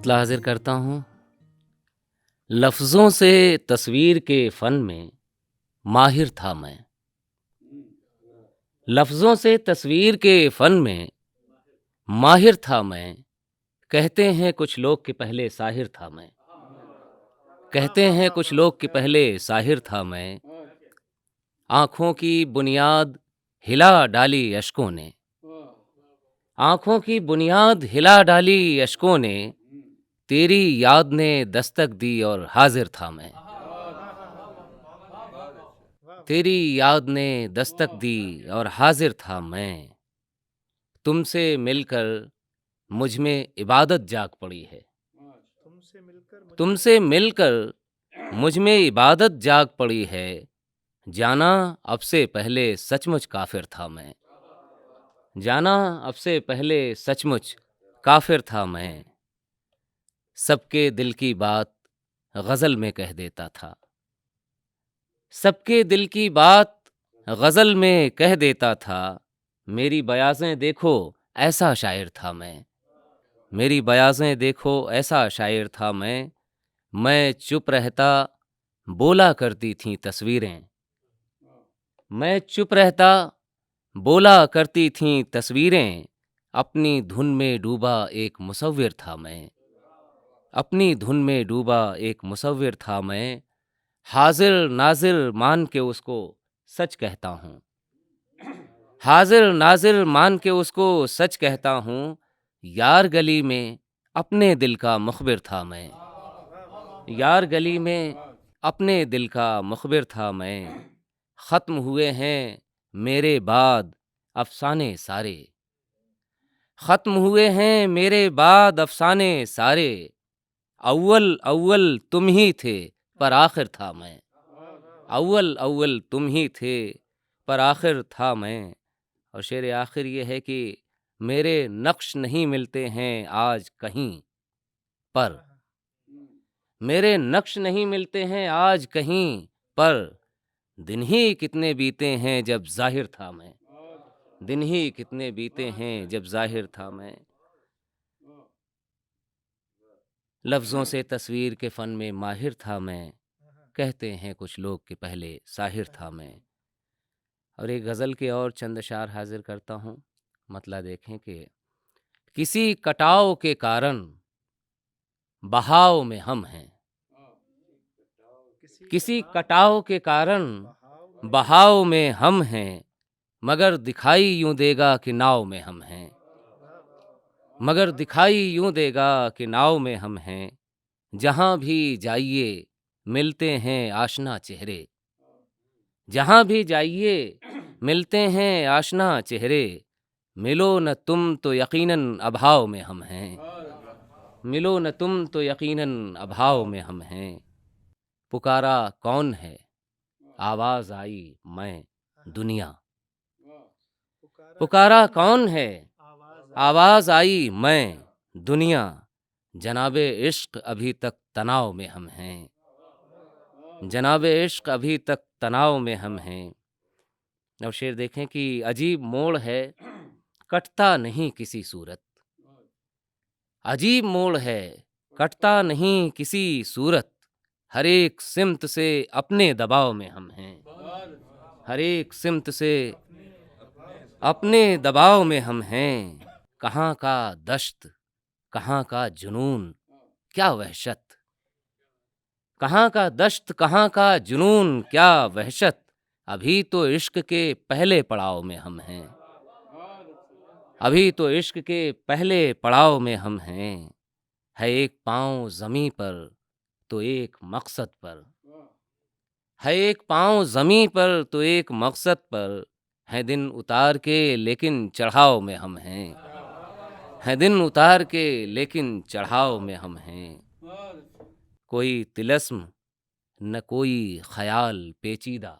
मतलब हाजिर करता हूँ। लफ्ज़ों से तस्वीर के फ़न में माहिर था मैं। लफ्ज़ों से तस्वीर के फ़न में माहिर था मैं। कहते हैं कुछ लोग कि पहले साहिर था मैं। कहते हैं कुछ लोग कि पहले साहिर था मैं। आँखों की बुनियाद हिला डाली अश्कों ने। आँखों की बुनियाद हिला डाली अश्कों ने। तेरी याद ने दस्तक दी और हाजिर था मैं। तेरी याद ने दस्तक दी और हाजिर था मैं। तुमसे मिलकर मुझ में इबादत जाग पड़ी है। तुमसे मिलकर मुझ में इबादत जाग पड़ी है। जाना अब से पहले सचमुच काफिर था मैं। जाना अब से पहले सचमुच काफिर था मैं। सबके दिल की बात गजल में कह देता था। सबके दिल की बात गजल में कह देता था। मेरी बयाज़ें देखो ऐसा शायर था मैं। मेरी बयाज़ें देखो ऐसा शायर था मैं। मैं चुप रहता बोला करती थीं तस्वीरें। मैं चुप रहता बोला करती थीं तस्वीरें। अपनी धुन में डूबा एक मुसव्विर था मैं। अपनी धुन में डूबा एक मुसव्विर था मैं। हाजिर नाजिर मान के उसको सच कहता हूँ। हाजिर नाजिर मान के उसको सच कहता हूँ। यार गली में अपने दिल का मुखबिर था मैं। यार गली में अपने दिल का मुखबिर था मैं। खत्म हुए हैं मेरे बाद अफसाने सारे। खत्म हुए हैं मेरे बाद अफसाने सारे। अव्वल अव्वल तुम ही थे पर आखिर था मैं। अव्वल अव्वल तुम ही थे पर आखिर था मैं। और शेर आखिर ये है कि मेरे नक्श नहीं मिलते हैं आज कहीं पर। मेरे नक्श नहीं मिलते हैं आज कहीं पर। दिन ही कितने बीते हैं जब जाहिर था मैं। दिन ही कितने बीते हैं जब जाहिर था मैं। लफ्ज़ों से तस्वीर के फ़न में माहिर था मैं। कहते हैं कुछ लोग कि पहले साहिर था मैं। और एक गज़ल के और चंद अशार हाजिर करता हूँ। मतलब देखें कि किसी कटाव के कारण बहाव में हम हैं। किसी कटाव के कारण बहाव में हम हैं। मगर दिखाई यूं देगा कि नाव में हम हैं। मगर दिखाई यूं देगा कि नाव में हम हैं। जहां भी जाइए मिलते हैं आशना चेहरे। जहां भी जाइए मिलते हैं आशना चेहरे। मिलो न तुम तो यकीनन अभाव में हम हैं। मिलो न तुम तो यकीनन अभाव में हम हैं। पुकारा कौन है आवाज आई मैं दुनिया। पुकारा कौन है आवाज आई मैं दुनिया। जनाबे इश्क अभी तक तनाव में हम हैं। जनाबे इश्क अभी तक तनाव में हम हैं। अब शेर देखें कि अजीब मोड़ है कटता नहीं किसी सूरत। अजीब मोड़ है कटता नहीं किसी सूरत। हर एक सिमत से अपने दबाव में हम हैं। हर एक सिमत से अपने दबाव में हम हैं। कहाँ का दश्त कहाँ का जुनून क्या वहशत। कहाँ का दश्त कहाँ का जुनून क्या वहशत। अभी तो इश्क के पहले पड़ाव में हम हैं। अभी तो इश्क के पहले पड़ाव में हम हैं। है एक पाँव ज़मीं पर तो एक मकसद पर। है एक पाँव ज़मीं पर तो एक मकसद पर। है दिन उतार के लेकिन चढ़ाव में हम हैं। है दिन उतार के लेकिन चढ़ाव में हम हैं। कोई तिलस्म न कोई ख्याल पेचीदा।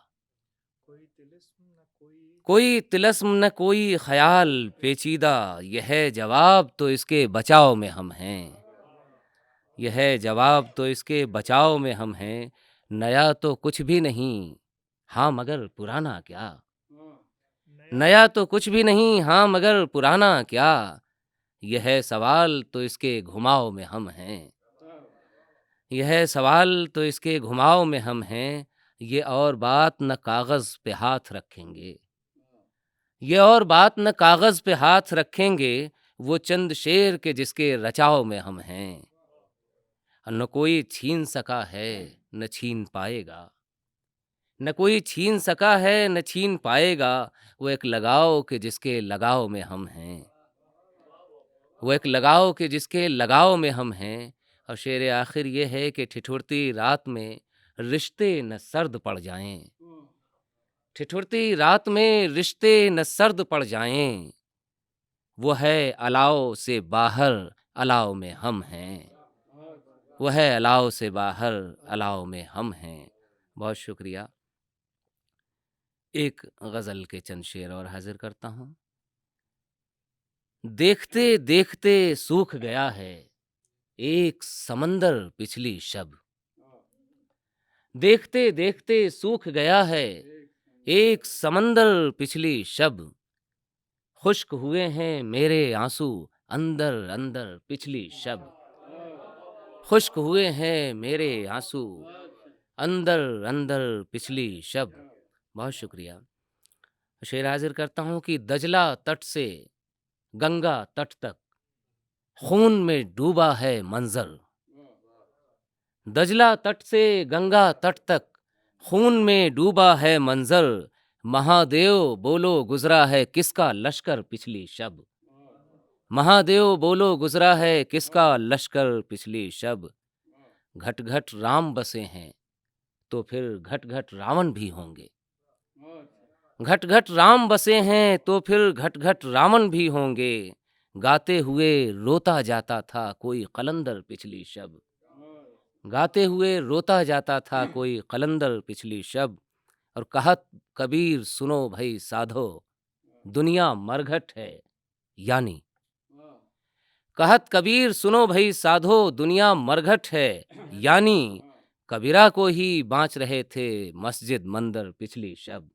कोई तिलस्म न कोई ख्याल पेचीदा। यह है जवाब तो इसके बचाव में हम हैं। यह है जवाब तो इसके बचाव में हम हैं। नया तो कुछ भी नहीं हाँ मगर पुराना क्या। नया तो कुछ भी नहीं हाँ मगर पुराना क्या। यह है सवाल तो इसके घुमाव में हम हैं, यह है सवाल तो इसके घुमाव में हम हैं, ये और बात न कागज़ पे हाथ रखेंगे, ये और बात न कागज़ पे हाथ रखेंगे, वो चंद शेर के जिसके रचाव में हम हैं। न कोई छीन सका है न छीन पाएगा, न कोई छीन सका है न छीन पाएगा, वो एक लगाव के जिसके लगाव में हम हैं, वो एक लगाव के जिसके लगाव में हम हैं। और शेर आखिर ये है कि ठिठुरती रात में रिश्ते न सर्द पड़ जाएं, ठिठुरती रात में रिश्ते न सर्द पड़ जाएं, वो है अलाव से बाहर अलाव में हम हैं, वो है अलाव से बाहर अलाव में हम हैं। बहुत शुक्रिया। एक गज़ल के चंद शेर और हाजिर करता हूँ। देखते देखते सूख गया है एक समंदर पिछली शब, देखते देखते सूख गया है एक समंदर पिछली शब, खुश्क हुए हैं मेरे आंसू अंदर अंदर पिछली शब, खुश्क हुए हैं मेरे आंसू अंदर अंदर पिछली शब। बहुत शुक्रिया। शेर हाजिर करता हूँ कि दजला तट से गंगा तट तक खून में डूबा है मंजर, दजला तट से गंगा तट तक खून में डूबा है मंजर, महादेव बोलो गुजरा है किसका लश्कर पिछली शब, महादेव बोलो गुजरा है किसका लश्कर पिछली शब, घट घट राम बसे हैं तो फिर घट घट रावण भी होंगे, घट घट राम बसे हैं तो फिर घट घट रावण भी होंगे, गाते हुए रोता जाता था कोई कलंदर पिछली शब, गाते हुए रोता जाता था कोई कलंदर पिछली शब। और कहत कबीर सुनो भाई साधो दुनिया मरघट है, यानी कहत कबीर सुनो भाई साधो दुनिया मरघट है, यानी कबीरा को ही बाँच रहे थे मस्जिद मंदिर पिछली शब,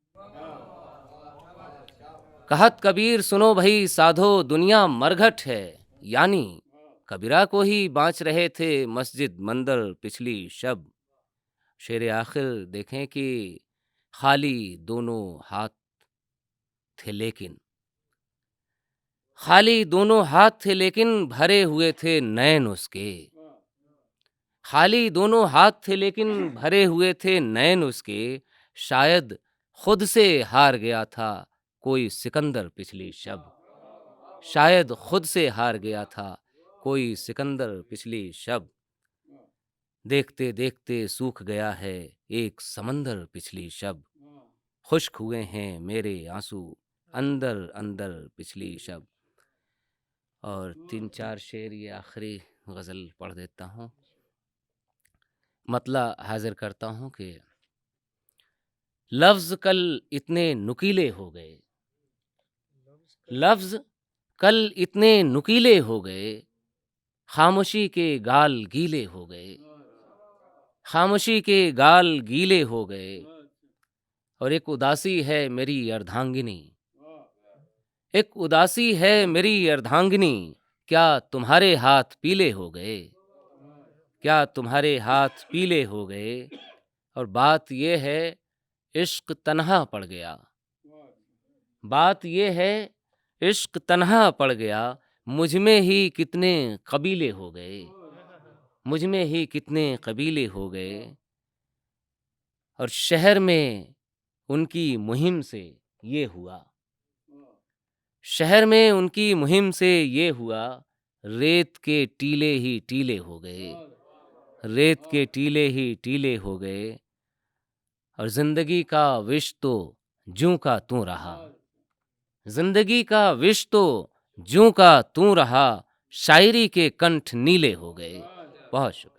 कहत कबीर सुनो भाई साधो दुनिया मरघट है, यानी कबीरा को ही बाँच रहे थे मस्जिद मंदिर पिछली शब। शेर आखिर देखें कि खाली दोनों हाथ थे लेकिन, खाली दोनों हाथ थे लेकिन भरे हुए थे नैन उसके, खाली दोनों हाथ थे लेकिन भरे हुए थे नैन उसके, शायद खुद से हार गया था कोई सिकंदर पिछली शब, शायद खुद से हार गया था कोई सिकंदर पिछली शब, देखते देखते सूख गया है एक समंदर पिछली शब, खुश्क हुए हैं मेरे आंसू अंदर अंदर पिछली शब। और 3-4 शेर ये आखिरी गज़ल पढ़ देता हूँ। मतला हाजिर करता हूँ कि लफ्ज़ कल इतने नुकीले हो गए, लफ्ज़ कल इतने नुकीले हो गए, खामोशी के गाल गीले हो गए, खामोशी के गाल गीले हो गए। और एक उदासी है मेरी अर्धांगिनी, एक उदासी है मेरी अर्धांगिनी, क्या तुम्हारे हाथ पीले हो गए, क्या तुम्हारे हाथ पीले हो गए। और बात ये है इश्क तन्हा पड़ गया, बात ये है इश्क तन्हा पड़ गया, मुझ में ही कितने कबीले हो गए, मुझ में ही कितने कबीले हो गए। और शहर में उनकी मुहिम से ये हुआ, शहर में उनकी मुहिम से ये हुआ, रेत के टीले ही टीले हो गए, रेत के टीले ही टीले हो गए। और जिंदगी का विष तो जूं का तू रहा, जिंदगी का विष तो जूं का तू रहा, शायरी के कंठ नीले हो गए। बहुत शुक्रिया।